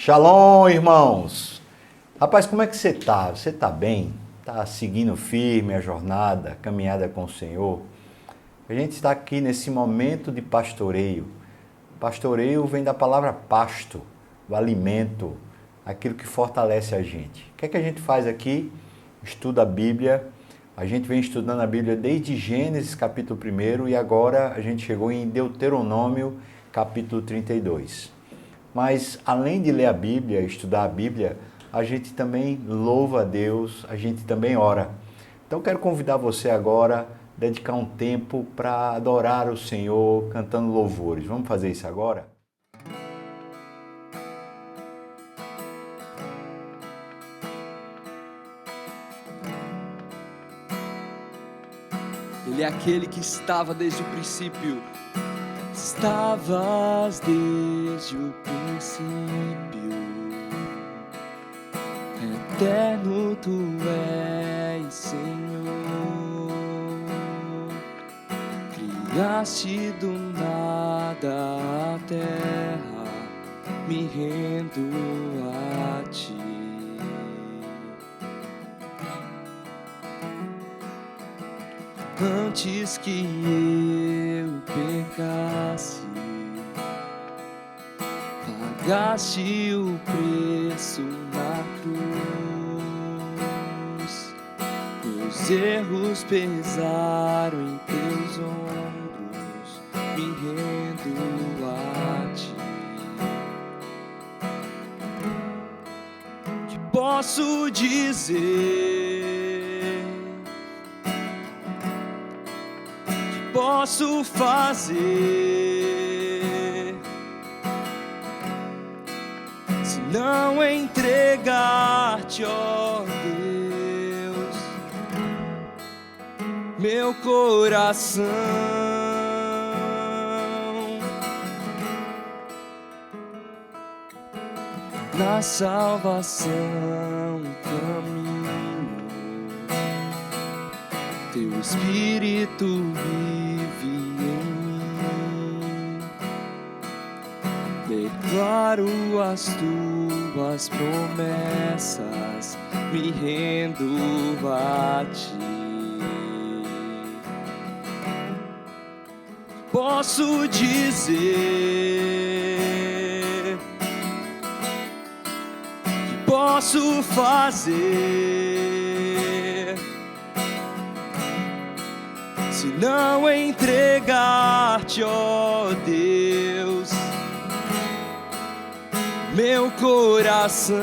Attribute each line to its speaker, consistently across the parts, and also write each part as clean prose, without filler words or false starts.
Speaker 1: Shalom, irmãos! Rapaz, como é que você tá? Você tá bem? Tá seguindo firme a jornada, a caminhada com o Senhor? A gente está aqui nesse momento de pastoreio. Pastoreio vem da palavra pasto, o alimento, aquilo que fortalece a gente. O que é que a gente faz aqui? Estuda a Bíblia. A gente vem estudando a Bíblia desde Gênesis capítulo 1 e agora a gente chegou em Deuteronômio capítulo 32. Mas além de ler a Bíblia, estudar a Bíblia, a gente também louva a Deus, a gente também ora. Então quero convidar você agora a dedicar um tempo para adorar o Senhor, cantando louvores. Vamos fazer isso agora?
Speaker 2: Ele é aquele que estava desde o princípio. Estavas desde o princípio, eterno tu és, Senhor. Criaste do nada a terra, me rendo a ti. Antes que eu pecasse, pagaste o preço na cruz. Meus erros pesaram em teus ombros, me rendo a ti. Que posso dizer? Posso fazer se não entregar-te, ó Deus, meu coração? Na salvação caminho, teu Espírito vive em mim. Declaro as tuas promessas, me rendo a ti. Posso dizer que posso fazer se não entregar-te, ó Deus, meu coração?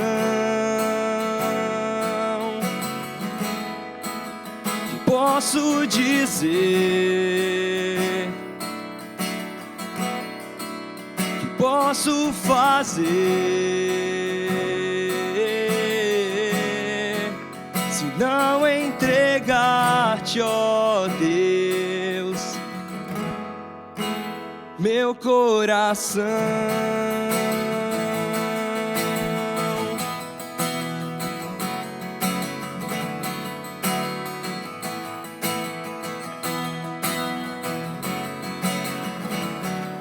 Speaker 2: Que posso dizer? Que posso fazer se não entregar-te, ó Deus, meu coração?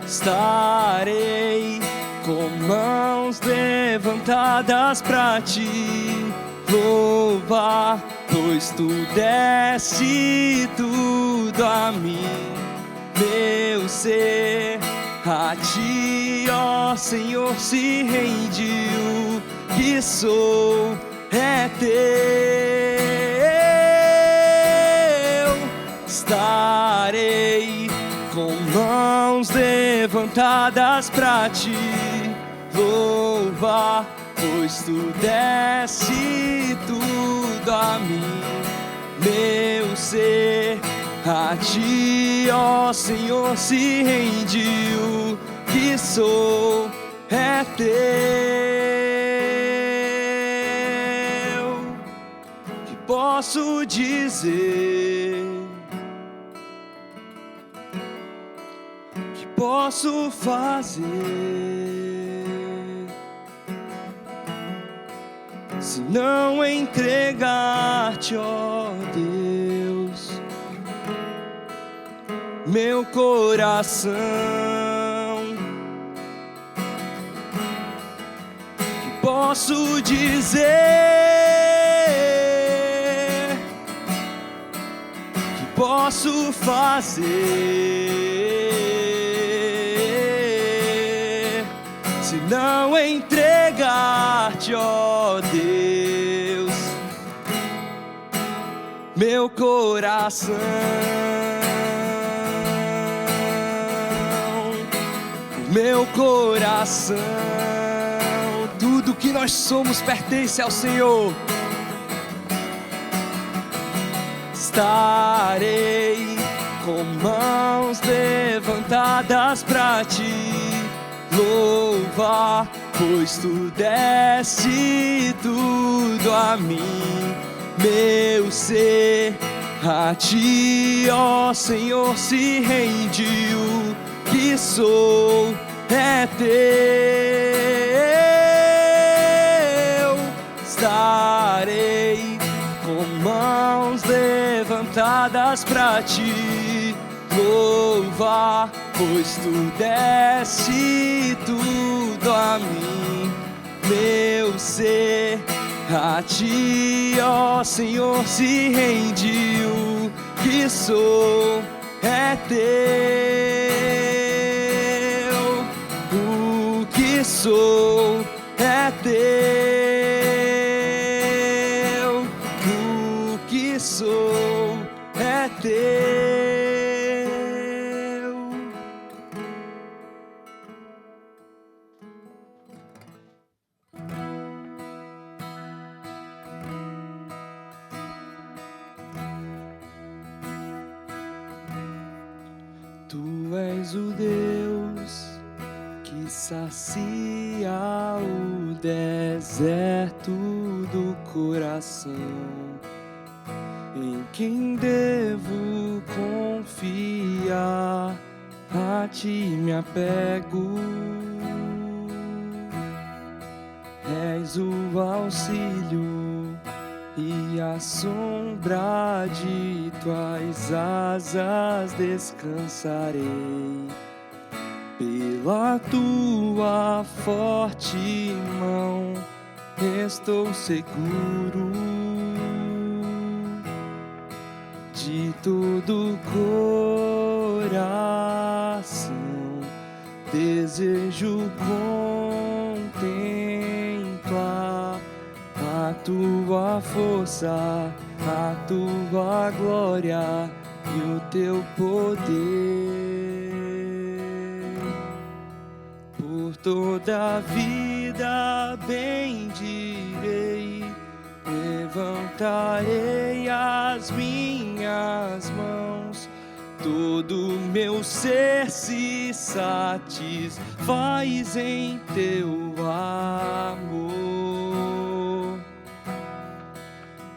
Speaker 2: Estarei com mãos levantadas pra ti louvar, pois tu deste tudo a mim, meu ser. A ti, ó Senhor, se rendiu, que sou é teu. Estarei com mãos levantadas pra ti louvar, pois tu deste tudo a mim, meu ser. A ti, ó Senhor, se rendiu, que sou é teu. Que posso dizer? Que posso fazer se não entregar-te, ó Deus, meu coração. Que posso dizer, que posso fazer, se não entregar-te, ó Deus, meu coração. Meu coração, tudo que nós somos pertence ao Senhor. Estarei com mãos levantadas pra te louvar, pois tu deste tudo a mim, meu ser. A ti, ó Senhor, se rende o que sou, é teu. Estarei com mãos levantadas pra te louvar, pois tu deste tudo a mim, meu ser. A ti, ó Senhor, se rende o que sou, é teu. O que sou é teu. O que sou é teu. Tu és o Deus que sacia o deserto do coração, em quem devo confiar, a ti me apego. És o auxílio e a sombra de tuas asas descansarei. Pela tua forte mão estou seguro. De todo coração desejo contemplar a tua força, a tua glória e o teu poder. Por toda a vida bendirei, levantarei as minhas mãos, todo meu ser se satisfaz em teu amor.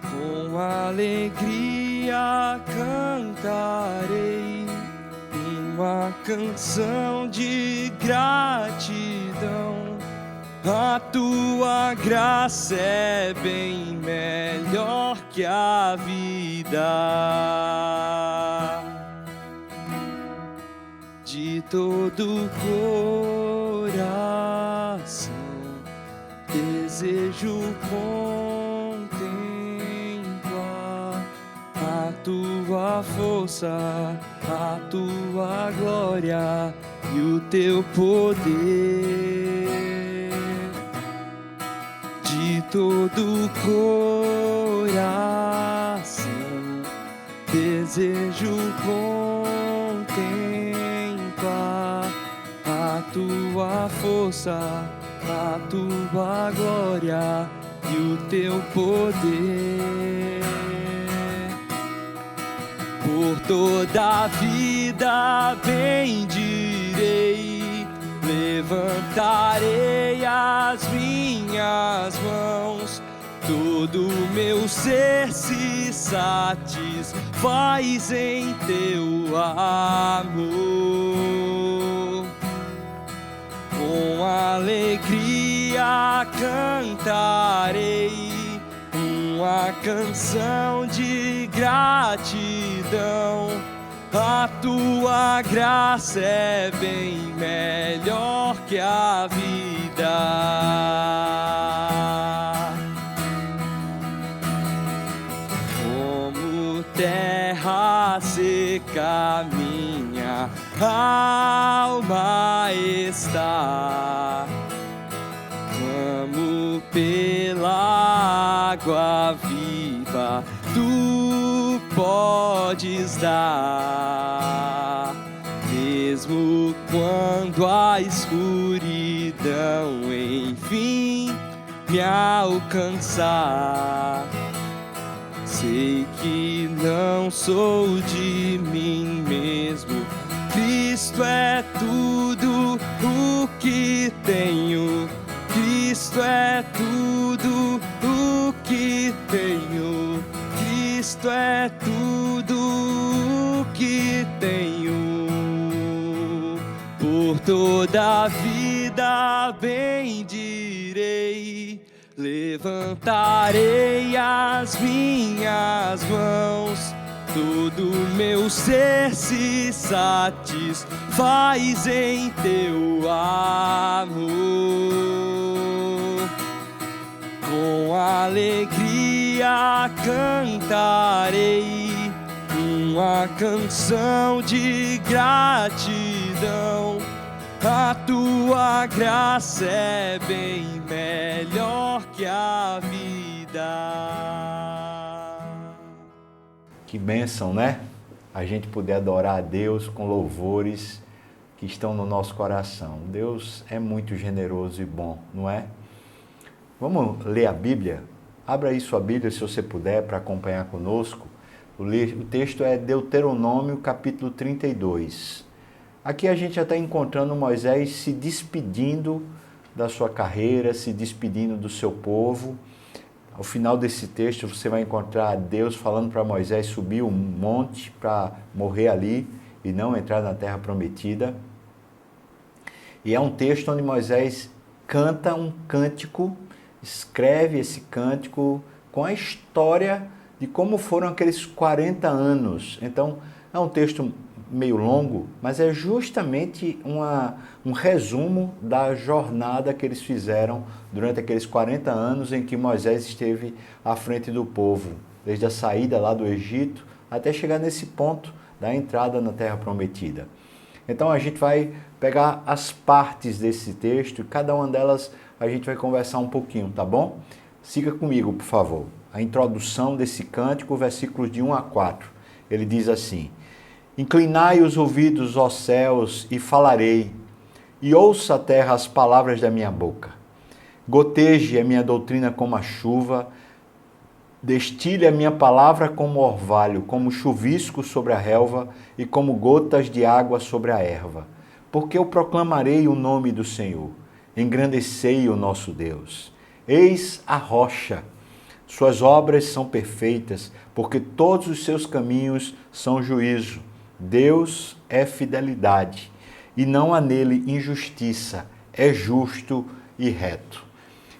Speaker 2: Com alegria cantarei uma canção de gratidão. A tua graça é bem melhor que a vida. De todo coração desejo contemplar a tua força, a tua glória e o teu poder. De todo coração desejo contemplar a tua força, a tua glória e o teu poder. Por toda a vida bendirei, levantarei as minhas mãos, todo meu ser se satisfaz em teu amor. Com alegria cantarei uma canção de gratidão. A tua graça é bem melhor que a vida. Como terra seca minha alma está, clamo pela água viva, tu podes dar, mesmo quando a escuridão enfim me alcançar. Sei que não sou de mim mesmo, Cristo é tudo o que tenho, Cristo é tudo o que tenho, Cristo é tudo o que tenho. Por toda a vida bendirei, levantarei as minhas mãos, todo meu ser se satisfaz em teu amor. Com alegria cantarei uma canção de gratidão. A tua graça é bem melhor que a vida.
Speaker 1: Que bênção, né? A gente poder adorar a Deus com louvores que estão no nosso coração. Deus é muito generoso e bom, não é? Vamos ler a Bíblia? Abra aí sua Bíblia, se você puder, para acompanhar conosco. O texto é Deuteronômio, capítulo 32. Aqui a gente já está encontrando Moisés se despedindo da sua carreira, se despedindo do seu povo. Ao final desse texto você vai encontrar Deus falando para Moisés subir um monte para morrer ali e não entrar na terra prometida. E é um texto onde Moisés canta um cântico, escreve esse cântico com a história de como foram aqueles 40 anos. Então é um texto meio longo, mas é justamente um resumo da jornada que eles fizeram durante aqueles 40 anos em que Moisés esteve à frente do povo, desde a saída lá do Egito até chegar nesse ponto da entrada na Terra Prometida. Então a gente vai pegar as partes desse texto e cada uma delas a gente vai conversar um pouquinho, tá bom? Siga comigo, por favor. A introdução desse cântico, versículos de 1 a 4. Ele diz assim: Inclinai os ouvidos, ó céus, e falarei, e ouça a terra as palavras da minha boca. Goteje a minha doutrina como a chuva, destile a minha palavra como orvalho, como chuvisco sobre a relva e como gotas de água sobre a erva. Porque eu proclamarei o nome do Senhor, engrandecei o nosso Deus. Eis a rocha, suas obras são perfeitas, porque todos os seus caminhos são juízo. Deus é fidelidade, e não há nele injustiça, é justo e reto.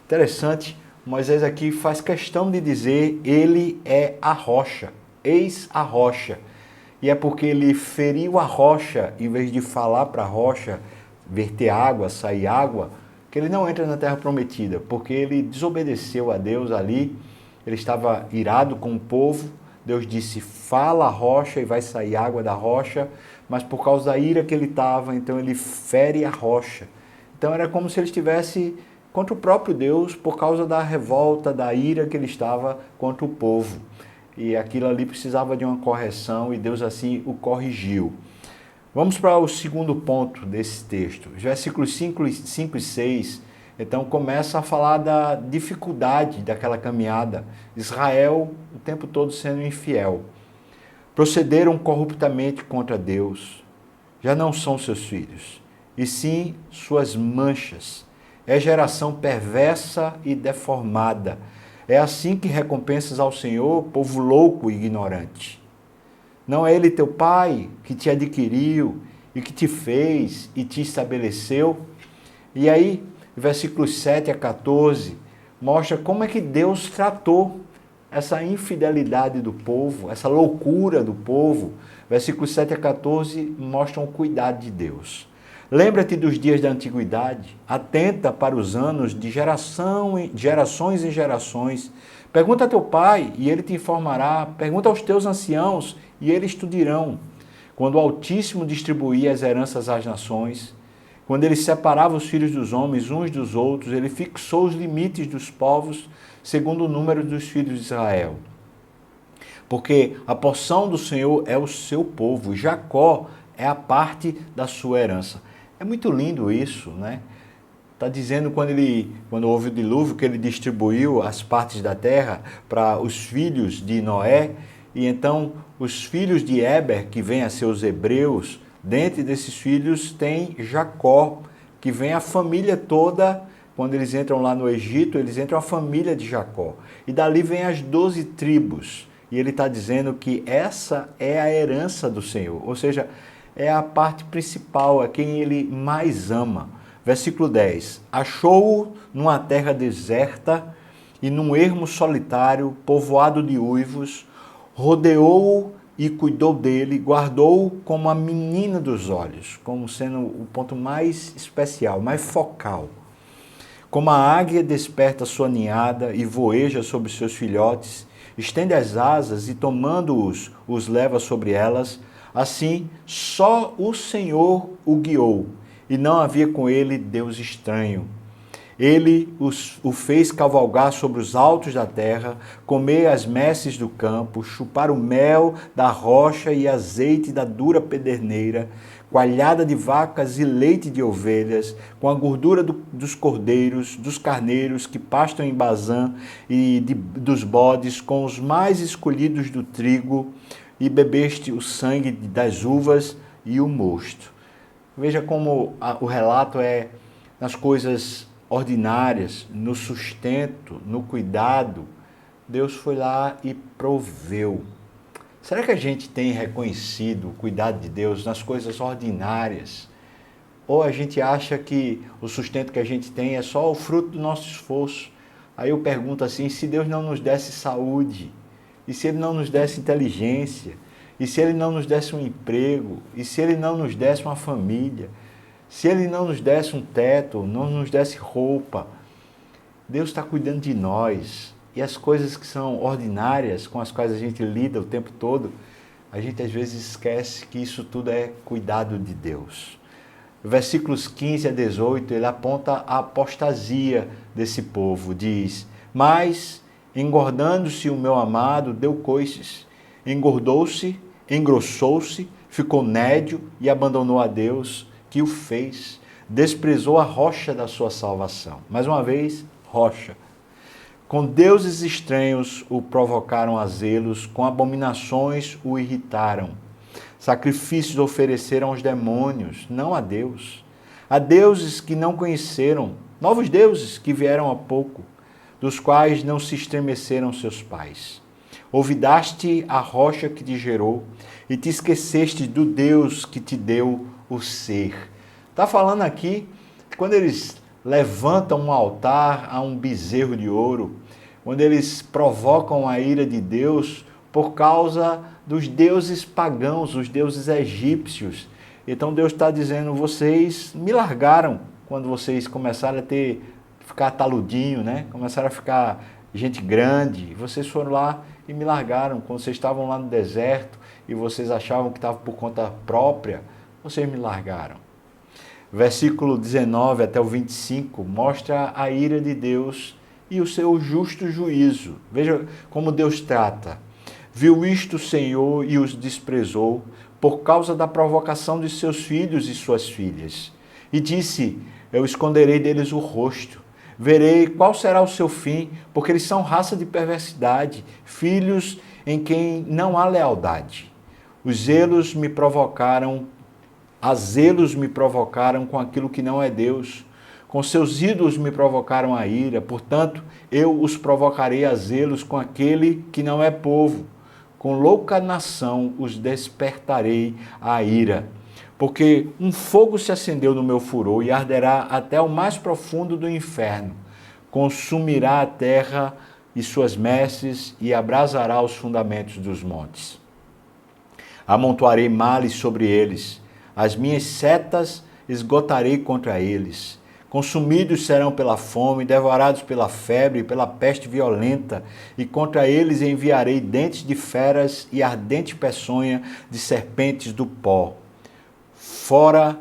Speaker 1: Interessante, Moisés aqui faz questão de dizer, ele é a rocha, eis a rocha. E é porque ele feriu a rocha, em vez de falar para a rocha, verter água, sair água, que ele não entra na terra prometida, porque ele desobedeceu a Deus ali, ele estava irado com o povo. Deus disse, fala a rocha e vai sair água da rocha, mas por causa da ira que ele estava, então ele fere a rocha. Então era como se ele estivesse contra o próprio Deus por causa da revolta, da ira que ele estava contra o povo. E aquilo ali precisava de uma correção e Deus assim o corrigiu. Vamos para o segundo ponto desse texto. Os versículos 5 e 6, então começa a falar da dificuldade daquela caminhada. Israel o tempo todo sendo infiel. Procederam corruptamente contra Deus. Já não são seus filhos, e sim suas manchas. É geração perversa e deformada. É assim que recompensas ao Senhor, povo louco e ignorante. Não é Ele teu Pai que te adquiriu e que te fez e te estabeleceu? E aí, versículos 7 a 14, mostra como é que Deus tratou essa infidelidade do povo, essa loucura do povo, versículos 7 a 14 mostram o cuidado de Deus. Lembra-te dos dias da antiguidade, atenta para os anos de gerações em gerações. Pergunta a teu pai e ele te informará, pergunta aos teus anciãos e eles te dirão. Quando o Altíssimo distribuía as heranças às nações, quando ele separava os filhos dos homens uns dos outros, ele fixou os limites dos povos segundo o número dos filhos de Israel. Porque a porção do Senhor é o seu povo, Jacó é a parte da sua herança. É muito lindo isso, né? Está dizendo quando houve o dilúvio, que ele distribuiu as partes da terra para os filhos de Noé, e então os filhos de Éber, que vêm a ser os hebreus, dentre desses filhos tem Jacó, que vem a família toda. Quando eles entram lá no Egito, eles entram a família de Jacó. E dali vem as 12 tribos. E ele está dizendo que essa é a herança do Senhor. Ou seja, é a parte principal, é quem ele mais ama. Versículo 10. Achou-o numa terra deserta e num ermo solitário, povoado de uivos, rodeou-o e cuidou dele, guardou-o como a menina dos olhos, como sendo o ponto mais especial, mais focal. Como a águia desperta sua ninhada e voeja sobre seus filhotes, estende as asas e tomando-os, os leva sobre elas, assim só o Senhor o guiou, e não havia com ele Deus estranho. Ele o fez cavalgar sobre os altos da terra, comer as messes do campo, chupar o mel da rocha e azeite da dura pederneira, coalhada de vacas e leite de ovelhas, com a gordura dos cordeiros, dos carneiros que pastam em Bazã e dos bodes, com os mais escolhidos do trigo, e bebeste o sangue das uvas e o mosto. Veja como o relato é nas coisas ordinárias, no sustento, no cuidado. Deus foi lá e proveu. Será que a gente tem reconhecido o cuidado de Deus nas coisas ordinárias? Ou a gente acha que o sustento que a gente tem é só o fruto do nosso esforço? Aí eu pergunto assim, se Deus não nos desse saúde, e se Ele não nos desse inteligência, e se Ele não nos desse um emprego, e se Ele não nos desse uma família, se Ele não nos desse um teto, não nos desse roupa, Deus está cuidando de nós. E as coisas que são ordinárias, com as quais a gente lida o tempo todo, a gente às vezes esquece que isso tudo é cuidado de Deus. Versículos 15 a 18, ele aponta a apostasia desse povo. Diz, mas, engordando-se o meu amado, deu coices. Engordou-se, engrossou-se, ficou nédio e abandonou a Deus, que o fez. Desprezou a rocha da sua salvação. Mais uma vez, rocha. Com deuses estranhos o provocaram a zelos, com abominações o irritaram. Sacrifícios ofereceram aos demônios, não a Deus. A deuses que não conheceram, novos deuses que vieram há pouco, dos quais não se estremeceram seus pais. Olvidaste a rocha que te gerou e te esqueceste do Deus que te deu o ser. Está falando aqui, quando eles levantam um altar a um bezerro de ouro, onde eles provocam a ira de Deus por causa dos deuses pagãos, os deuses egípcios. Então Deus está dizendo, vocês me largaram quando vocês começaram a ficar taludinho, né? Começaram a ficar gente grande. Vocês foram lá e me largaram. Quando vocês estavam lá no deserto e vocês achavam que estava por conta própria, vocês me largaram. Versículo 19 até o 25 mostra a ira de Deus e o seu justo juízo. Veja como Deus trata. Viu isto o Senhor e os desprezou por causa da provocação de seus filhos e suas filhas. E disse, eu esconderei deles o rosto. Verei qual será o seu fim, porque eles são raça de perversidade, filhos em quem não há lealdade. Os zelos me provocaram com aquilo que não é Deus. Com seus ídolos me provocaram a ira. Portanto, eu os provocarei a zelos com aquele que não é povo. Com louca nação os despertarei a ira. Porque um fogo se acendeu no meu furor e arderá até o mais profundo do inferno. Consumirá a terra e suas messes, e abrasará os fundamentos dos montes. Amontoarei males sobre eles, as minhas setas esgotarei contra eles. Consumidos serão pela fome, devorados pela febre, pela peste violenta, e contra eles enviarei dentes de feras e ardente peçonha de serpentes do pó. Fora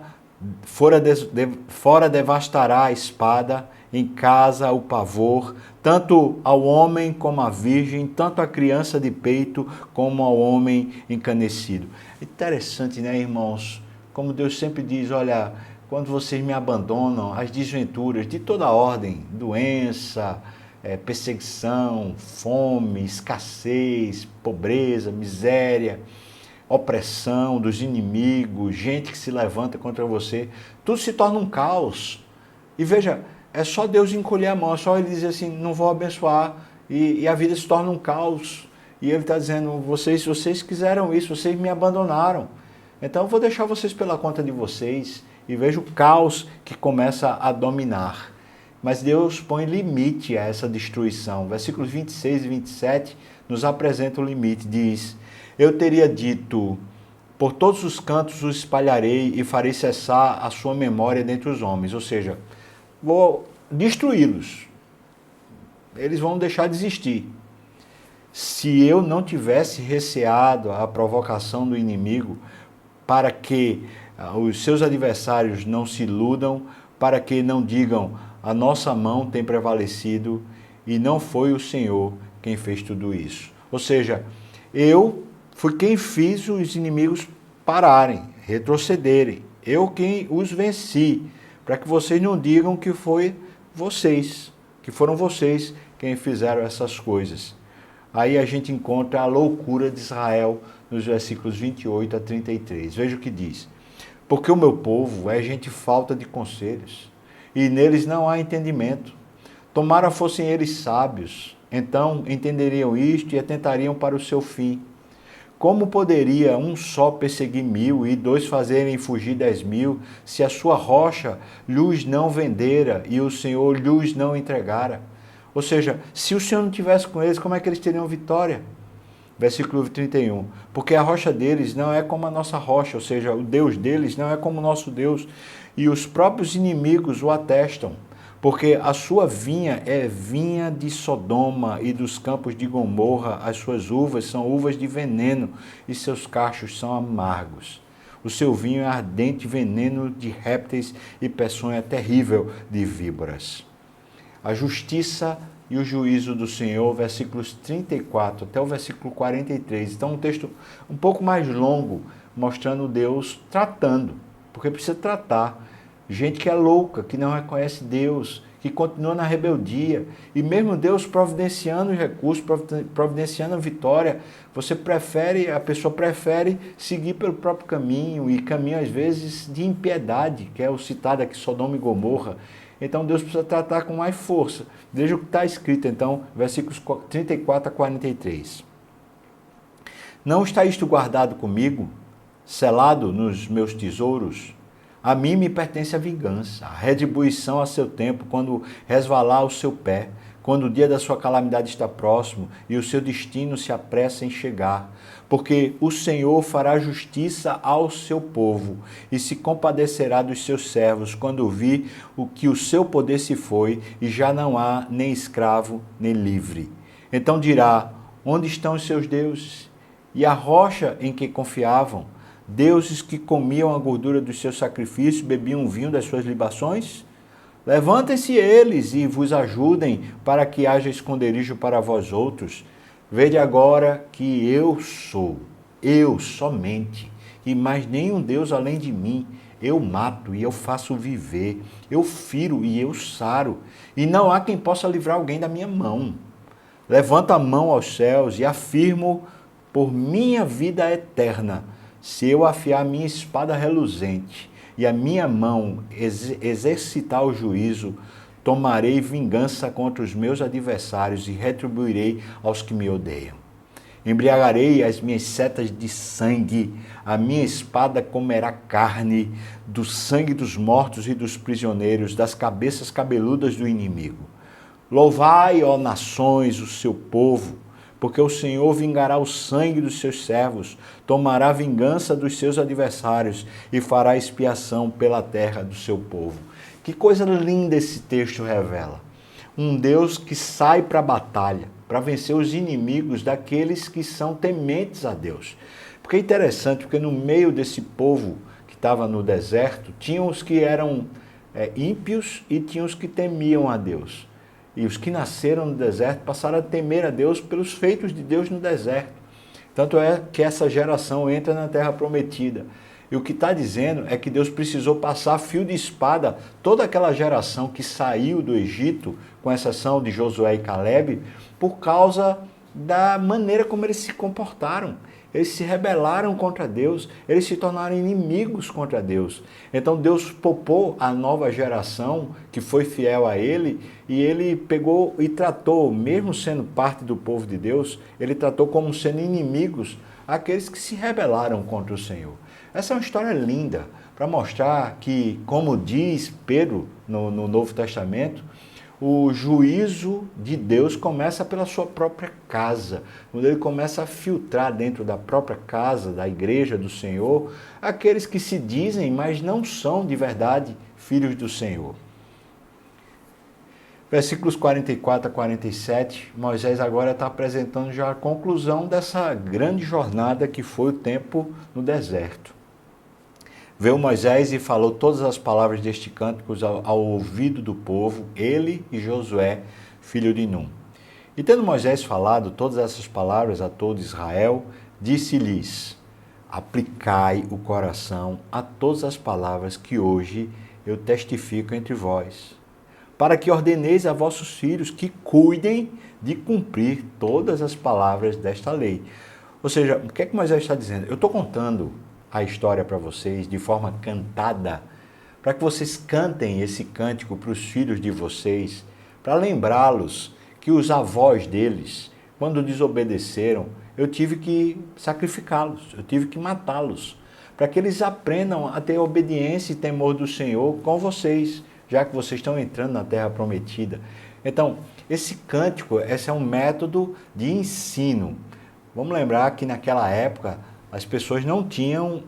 Speaker 1: devastará a espada, em casa o pavor, tanto ao homem como à virgem, tanto à criança de peito como ao homem encanecido. Interessante, né, irmãos? Como Deus sempre diz, olha, quando vocês me abandonam, as desventuras de toda ordem, doença, perseguição, fome, escassez, pobreza, miséria, opressão dos inimigos, gente que se levanta contra você, tudo se torna um caos. E veja, é só Deus encolher a mão, é só Ele dizer assim, não vou abençoar, e a vida se torna um caos. E Ele está dizendo, vocês quiseram isso, vocês me abandonaram. Então eu vou deixar vocês pela conta de vocês, e veja o caos que começa a dominar. Mas Deus põe limite a essa destruição. Versículos 26 e 27 nos apresenta o limite, diz: eu teria dito, por todos os cantos os espalharei e farei cessar a sua memória dentre os homens. Ou seja, vou destruí-los. Eles vão deixar de existir. Se eu não tivesse receado a provocação do inimigo, para que os seus adversários não se iludam, para que não digam, a nossa mão tem prevalecido e não foi o Senhor quem fez tudo isso. Ou seja, eu fui quem fiz os inimigos pararem, retrocederem. Eu quem os venci, para que vocês não digam que foi vocês, que foram vocês quem fizeram essas coisas. Aí a gente encontra a loucura de Israel nos versículos 28 a 33. Veja o que diz. Porque o meu povo é gente falta de conselhos, e neles não há entendimento. Tomara fossem eles sábios, então entenderiam isto e atentariam para o seu fim. Como poderia um só perseguir 1000 e 2 fazerem fugir 10.000, se a sua rocha lhes não vendera e o Senhor lhes não entregara? Ou seja, se o Senhor não tivesse com eles, como é que eles teriam vitória? Versículo 31. Porque a rocha deles não é como a nossa rocha, ou seja, o Deus deles não é como o nosso Deus, e os próprios inimigos o atestam. Porque a sua vinha é vinha de Sodoma e dos campos de Gomorra, as suas uvas são uvas de veneno e seus cachos são amargos. O seu vinho é ardente veneno de répteis e peçonha terrível de víboras. A justiça e o juízo do Senhor, versículos 34 até o versículo 43. Então um texto um pouco mais longo, mostrando Deus tratando, porque precisa tratar. Gente que é louca, que não reconhece Deus, que continua na rebeldia. E mesmo Deus providenciando os recursos, providenciando a vitória, a pessoa prefere seguir pelo próprio caminho, e caminho às vezes de impiedade, que é o citado aqui, Sodoma e Gomorra. Então Deus precisa tratar com mais força. Veja o que está escrito, então, versículos 34 a 43. Não está isto guardado comigo, selado nos meus tesouros? A mim me pertence a vingança, a retribuição a seu tempo, quando resvalar o seu pé, quando o dia da sua calamidade está próximo e o seu destino se apressa em chegar. Porque o Senhor fará justiça ao seu povo e se compadecerá dos seus servos, quando vir o que o seu poder se foi e já não há nem escravo nem livre. Então dirá, onde estão os seus deuses? E a rocha em que confiavam? Deuses que comiam a gordura dos seus sacrifícios, bebiam o vinho das suas libações? Levantem-se eles e vos ajudem, para que haja esconderijo para vós outros. Vede agora que eu sou, eu somente, e mais nenhum Deus além de mim. Eu mato e eu faço viver, eu firo e eu saro, e não há quem possa livrar alguém da minha mão. Levanto a mão aos céus e afirmo por minha vida eterna, se eu afiar a minha espada reluzente e a minha mão exercitar o juízo, tomarei vingança contra os meus adversários e retribuirei aos que me odeiam. Embriagarei as minhas setas de sangue, a minha espada comerá carne do sangue dos mortos e dos prisioneiros, das cabeças cabeludas do inimigo. Louvai, ó nações, o seu povo, porque o Senhor vingará o sangue dos seus servos, tomará vingança dos seus adversários e fará expiação pela terra do seu povo. Que coisa linda esse texto revela. Um Deus que sai para a batalha, para vencer os inimigos daqueles que são tementes a Deus. Porque é interessante, porque no meio desse povo que estava no deserto, tinham os que eram ímpios e tinham os que temiam a Deus. E os que nasceram no deserto passaram a temer a Deus pelos feitos de Deus no deserto. Tanto é que essa geração entra na terra prometida. E o que está dizendo é que Deus precisou passar fio de espada toda aquela geração que saiu do Egito, com exceção de Josué e Caleb, por causa da maneira como eles se comportaram. Eles se rebelaram contra Deus, eles se tornaram inimigos contra Deus. Então Deus poupou a nova geração que foi fiel a Ele, e Ele pegou e tratou, mesmo sendo parte do povo de Deus, Ele tratou como sendo inimigos aqueles que se rebelaram contra o Senhor. Essa é uma história linda, para mostrar que, como diz Pedro no Novo Testamento, o juízo de Deus começa pela sua própria casa, quando ele começa a filtrar dentro da própria casa, da igreja do Senhor, aqueles que se dizem, mas não são de verdade filhos do Senhor. Versículos 44 a 47, Moisés agora está apresentando já a conclusão dessa grande jornada que foi o tempo no deserto. Veio Moisés e falou todas as palavras deste cântico ao ouvido do povo, ele e Josué, filho de Num. E tendo Moisés falado todas essas palavras a todo Israel, disse-lhes: aplicai o coração a todas as palavras que hoje eu testifico entre vós, para que ordeneis a vossos filhos que cuidem de cumprir todas as palavras desta lei. Ou seja, o que é que Moisés está dizendo? Eu estou contando a história para vocês de forma cantada, para que vocês cantem esse cântico para os filhos de vocês, para lembrá-los que os avós deles, quando desobedeceram, eu tive que sacrificá-los, eu tive que matá-los, para que eles aprendam a ter obediência e temor do Senhor com vocês, já que vocês estão entrando na terra prometida. Então, esse cântico, esse é um método de ensino. Vamos lembrar que naquela época as pessoas não tinham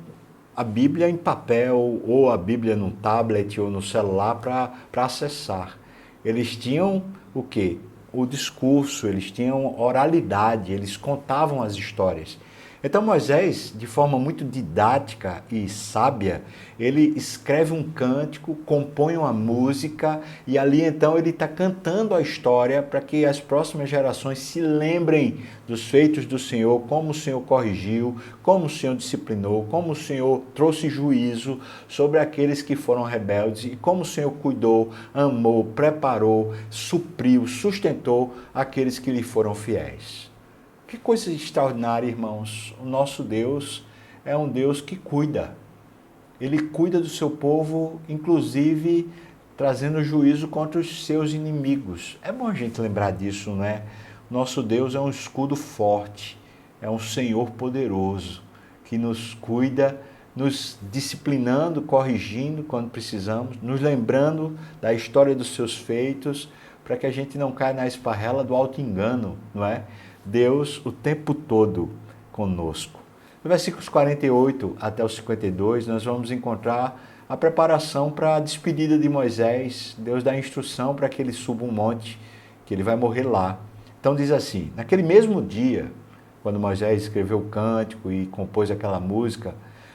Speaker 1: a Bíblia em papel ou a Bíblia no tablet ou no celular para acessar. Eles tinham o quê? O discurso, eles tinham oralidade, eles contavam as histórias. Então Moisés, de forma muito didática e sábia, ele escreve um cântico, compõe uma música e ali então ele está cantando a história para que as próximas gerações se lembrem dos feitos do Senhor, como o Senhor corrigiu, como o Senhor disciplinou, como o Senhor trouxe juízo sobre aqueles que foram rebeldes e como o Senhor cuidou, amou, preparou, supriu, sustentou aqueles que lhe foram fiéis. Que coisa extraordinária, irmãos. O nosso Deus é um Deus que cuida. Ele cuida do seu povo, inclusive trazendo juízo contra os seus inimigos. É bom a gente lembrar disso, não é? Nosso Deus é um escudo forte, é um Senhor poderoso, que nos cuida, nos disciplinando, corrigindo quando precisamos, nos lembrando da história dos seus feitos, para que a gente não caia na esparrela do auto-engano, não é? Deus o tempo todo conosco. No versículos 48 até os 52, nós vamos encontrar a preparação para a despedida de Moisés. Deus dá instrução para que ele suba um monte, que ele vai morrer lá. Então diz assim: naquele mesmo dia, quando Moisés escreveu o cântico e compôs aquela música,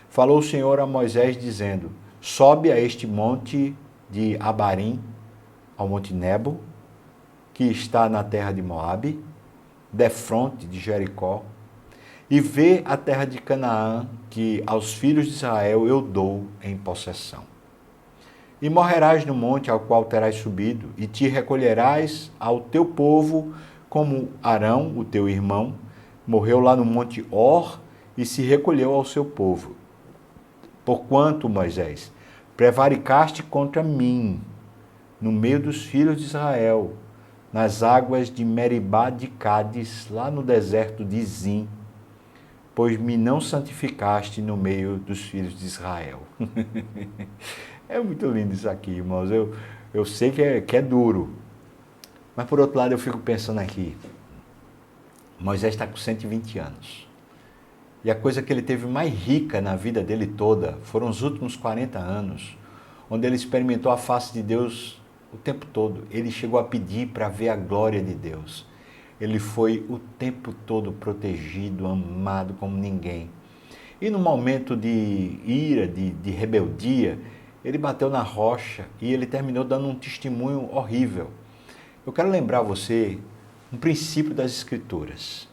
Speaker 1: falou o Senhor a Moisés dizendo: sobe a este monte de Abarim, ao monte Nebo, que está na terra de Moabe, defronte de Jericó, e vê a terra de Canaã, que aos filhos de Israel eu dou em possessão. E morrerás no monte ao qual terás subido, e te recolherás ao teu povo, como Arão, o teu irmão, morreu lá no monte Hor, e se recolheu ao seu povo. Porquanto, Moisés, prevaricaste contra mim, no meio dos filhos de Israel, nas águas de Meribá de Cádiz, lá no deserto de Zim, pois me não santificaste no meio dos filhos de Israel. É muito lindo isso aqui, irmãos. Eu sei que é duro, Mas por outro lado eu fico pensando aqui, Moisés está com 120 anos. E a coisa que ele teve mais rica na vida dele toda foram os últimos 40 anos, onde ele experimentou a face de Deus o tempo todo. Ele chegou a pedir para ver a glória de Deus. Ele foi o tempo todo protegido, amado como ninguém. E no momento de ira, de rebeldia, ele bateu na rocha e ele terminou dando um testemunho horrível. Eu quero lembrar você um princípio das Escrituras.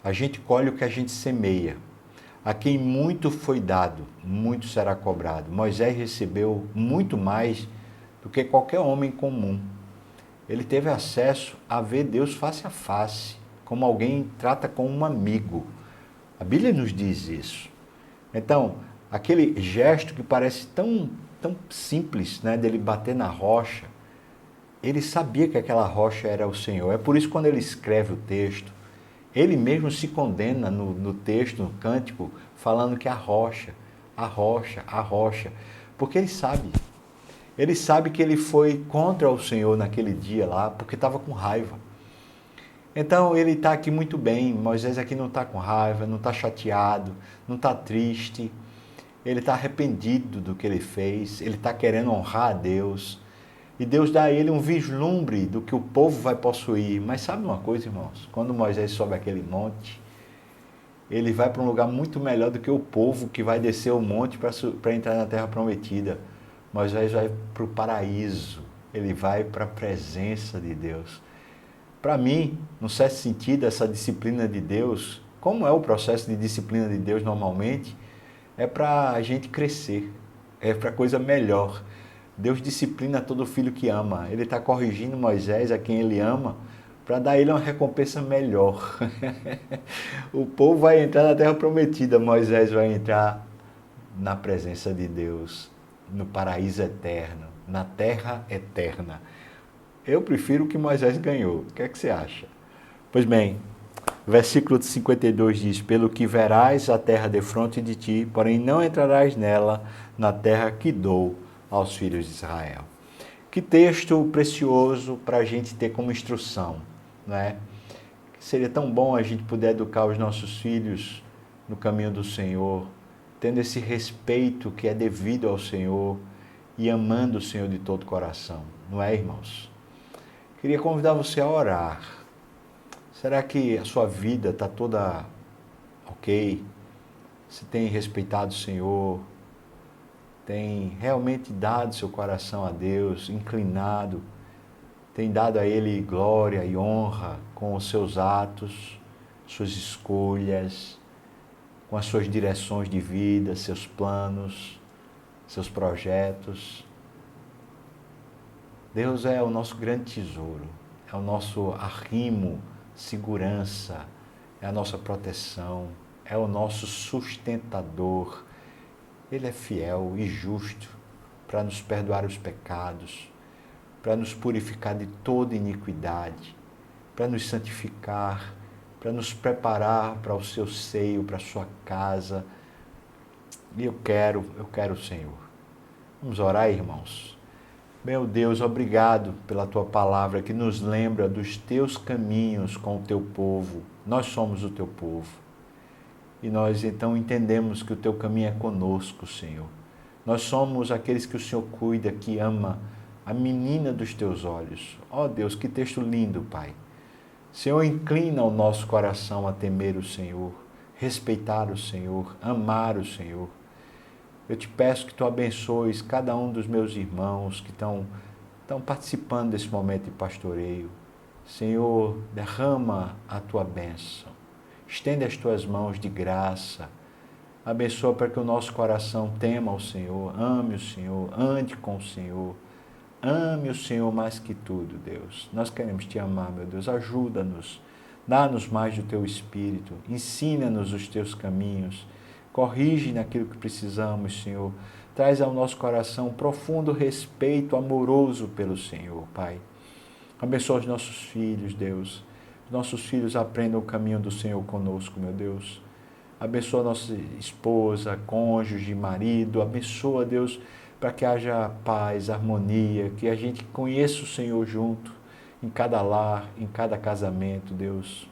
Speaker 1: A gente colhe o que a gente semeia. A quem muito foi dado, muito será cobrado. Moisés recebeu muito mais do que qualquer homem comum. Ele teve acesso a ver Deus face a face, como alguém trata com um amigo. A Bíblia nos diz isso. Então, aquele gesto que parece tão simples, né, dele bater na rocha, ele sabia que aquela rocha era o Senhor. É por isso que quando ele escreve o texto, ele mesmo se condena no texto, no cântico, falando que a rocha, porque ele sabe que ele foi contra o Senhor naquele dia lá, porque estava com raiva. Então ele está aqui muito bem, Moisés aqui não está com raiva, não está chateado, não está triste, ele está arrependido do que ele fez, ele está querendo honrar a Deus, e Deus dá a ele um vislumbre do que o povo vai possuir. Mas sabe uma coisa, irmãos? Quando Moisés sobe aquele monte, ele vai para um lugar muito melhor do que o povo que vai descer o monte para entrar na terra prometida. Moisés vai para o paraíso, ele vai para a presença de Deus. Para mim, no certo sentido, essa disciplina de Deus, como é o processo de disciplina de Deus normalmente, é para a gente crescer, é para coisa melhor. Deus disciplina todo filho que ama. Ele está corrigindo Moisés, a quem ele ama, para dar a ele uma recompensa melhor. O povo vai entrar na terra prometida, Moisés vai entrar na presença de Deus, no paraíso eterno, na terra eterna. Eu prefiro o que Moisés ganhou. O que é que você acha? Pois bem, versículo 52 diz: pelo que verás a terra defronte de ti, porém não entrarás nela, na terra que dou aos filhos de Israel. Que texto precioso para a gente ter como instrução, não é? Seria tão bom a gente poder educar os nossos filhos no caminho do Senhor, tendo esse respeito que é devido ao Senhor e amando o Senhor de todo o coração, não é, irmãos? Queria convidar você a orar. Será que a sua vida está toda ok? Você tem respeitado o Senhor? Tem realmente dado seu coração a Deus, inclinado, tem dado a Ele glória e honra com os seus atos, suas escolhas, com as suas direções de vida, seus planos, seus projetos. Deus é o nosso grande tesouro, é o nosso arrimo, segurança, é a nossa proteção, é o nosso sustentador. Ele é fiel e justo para nos perdoar os pecados, para nos purificar de toda iniquidade, para nos santificar, para nos preparar para o seu seio, para a sua casa. E eu quero o Senhor. Vamos orar, irmãos. Meu Deus, obrigado pela tua palavra que nos lembra dos teus caminhos com o teu povo. Nós somos o teu povo. E nós então entendemos que o teu caminho é conosco, Senhor. Nós somos aqueles que o Senhor cuida, que ama a menina dos teus olhos. Ó Deus, que texto lindo, Pai. Senhor, inclina o nosso coração a temer o Senhor, respeitar o Senhor, amar o Senhor. Eu te peço que tu abençoes cada um dos meus irmãos que estão participando desse momento de pastoreio. Senhor, derrama a tua bênção. Estende as tuas mãos de graça. Abençoa para que o nosso coração tema o Senhor, ame o Senhor, ande com o Senhor. Ame o Senhor mais que tudo, Deus. Nós queremos te amar, meu Deus. Ajuda-nos. Dá-nos mais do teu Espírito. Ensina-nos os teus caminhos. Corrige naquilo que precisamos, Senhor. Traz ao nosso coração um profundo respeito amoroso pelo Senhor, Pai. Abençoa os nossos filhos, Deus. Nossos filhos aprendam o caminho do Senhor conosco, meu Deus. Abençoa nossa esposa, cônjuge, marido. Abençoa, Deus, para que haja paz, harmonia, que a gente conheça o Senhor junto, em cada lar, em cada casamento, Deus.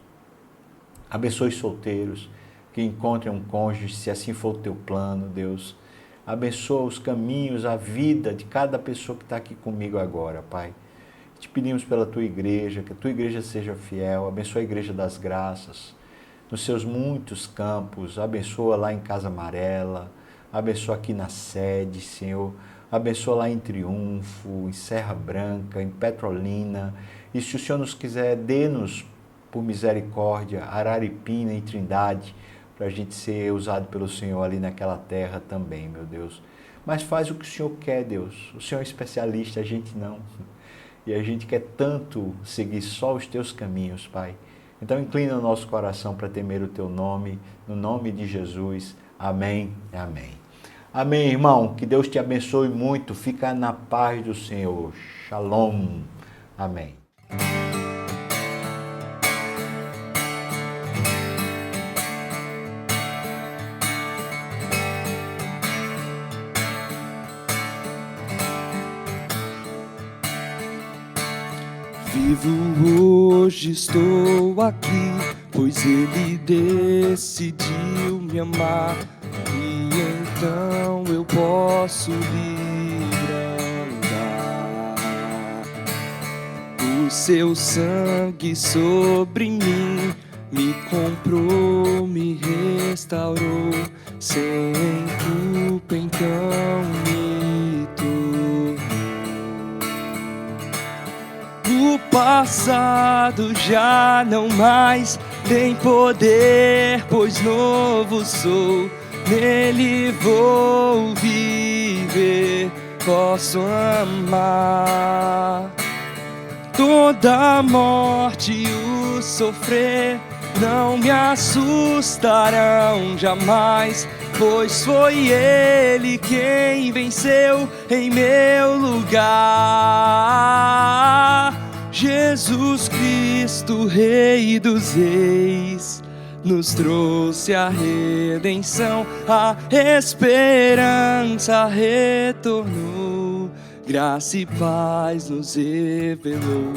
Speaker 1: Abençoe os solteiros, que encontrem um cônjuge, se assim for o teu plano, Deus. Abençoa os caminhos, a vida de cada pessoa que está aqui comigo agora, Pai. Te pedimos pela Tua igreja, que a Tua igreja seja fiel. Abençoa a Igreja das Graças, nos seus muitos campos. Abençoa lá em Casa Amarela, abençoa aqui na sede, Senhor. Abençoa lá em Triunfo, em Serra Branca, em Petrolina. E se o Senhor nos quiser, dê-nos, por misericórdia, Araripina e Trindade, para a gente ser usado pelo Senhor ali naquela terra também, meu Deus. Mas faz o que o Senhor quer, Deus. O Senhor é especialista, a gente não. E a gente quer tanto seguir só os Teus caminhos, Pai. Então inclina o nosso coração para temer o Teu nome, no nome de Jesus. Amém e amém. Amém, irmão. Que Deus te abençoe muito. Fica na paz do Senhor. Shalom. Amém.
Speaker 2: Vivo hoje, estou aqui, pois Ele decidiu me amar. E então eu posso livre andar. O seu sangue sobre mim me comprou, me restaurou. Sem culpa então me tornou. O passado já não mais tem poder, pois novo sou. Nele vou viver, posso amar. Toda morte e o sofrer não me assustarão jamais, pois foi Ele quem venceu em meu lugar. Jesus Cristo, Rei dos Reis, nos trouxe a redenção, a esperança retornou, graça e paz nos revelou.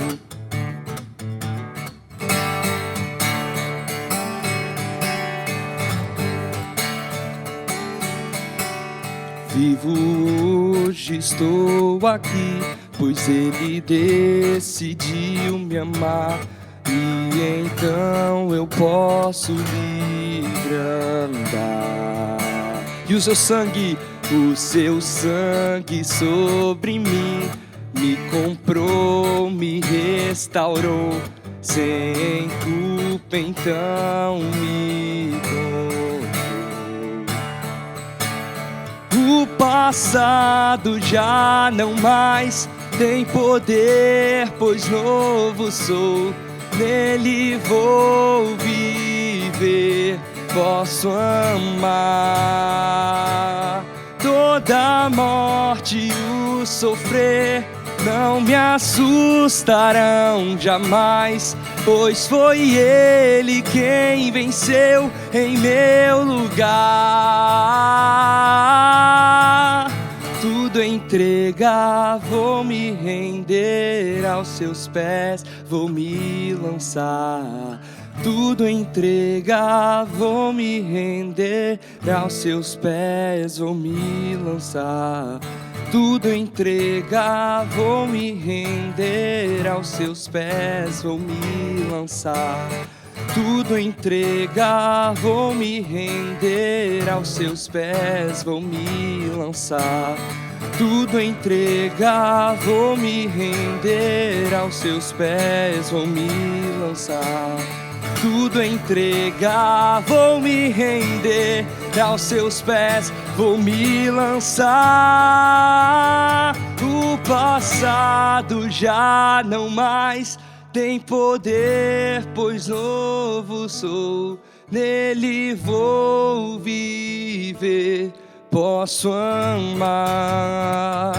Speaker 2: Vivo hoje, estou aqui, pois Ele decidiu me amar. E então eu posso livre andar. E o seu sangue sobre mim me comprou, me restaurou. Sem culpa então me tornou. O passado já não mais tem poder, pois novo sou. Nele vou viver, posso amar. Toda morte e o sofrer não me assustarão jamais, pois foi Ele quem venceu em meu lugar. Tudo entregar, vou me render aos seus pés, vou me lançar. Tudo entregar, vou me render aos seus pés, vou me lançar. Tudo entregar, vou me render aos seus pés, vou me lançar. Tudo entregar, vou me render aos seus pés, vou me lançar. Tudo entregar, vou me render aos seus pés, vou me lançar. Tudo entregar, vou me render aos seus pés, vou me lançar. O passado já não mais tem poder, pois novo sou. Nele vou viver, posso amar.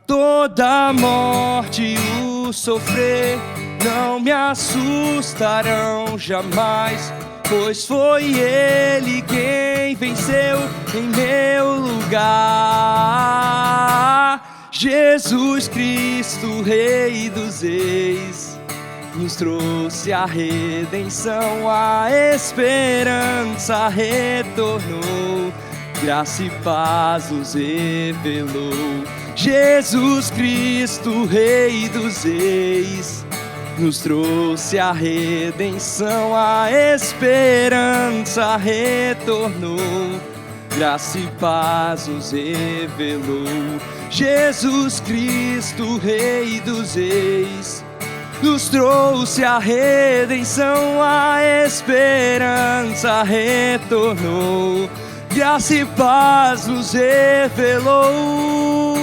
Speaker 2: Toda morte e o sofrer não me assustarão jamais, pois foi Ele quem venceu em meu lugar. Jesus Cristo, Rei dos Reis, nos trouxe a redenção, a esperança retornou, graça e paz nos revelou. Jesus Cristo, Rei dos Reis, nos trouxe a redenção, a esperança retornou, graça e paz nos revelou. Jesus Cristo, Rei dos Reis, nos trouxe a redenção, a esperança retornou, graça e paz nos revelou.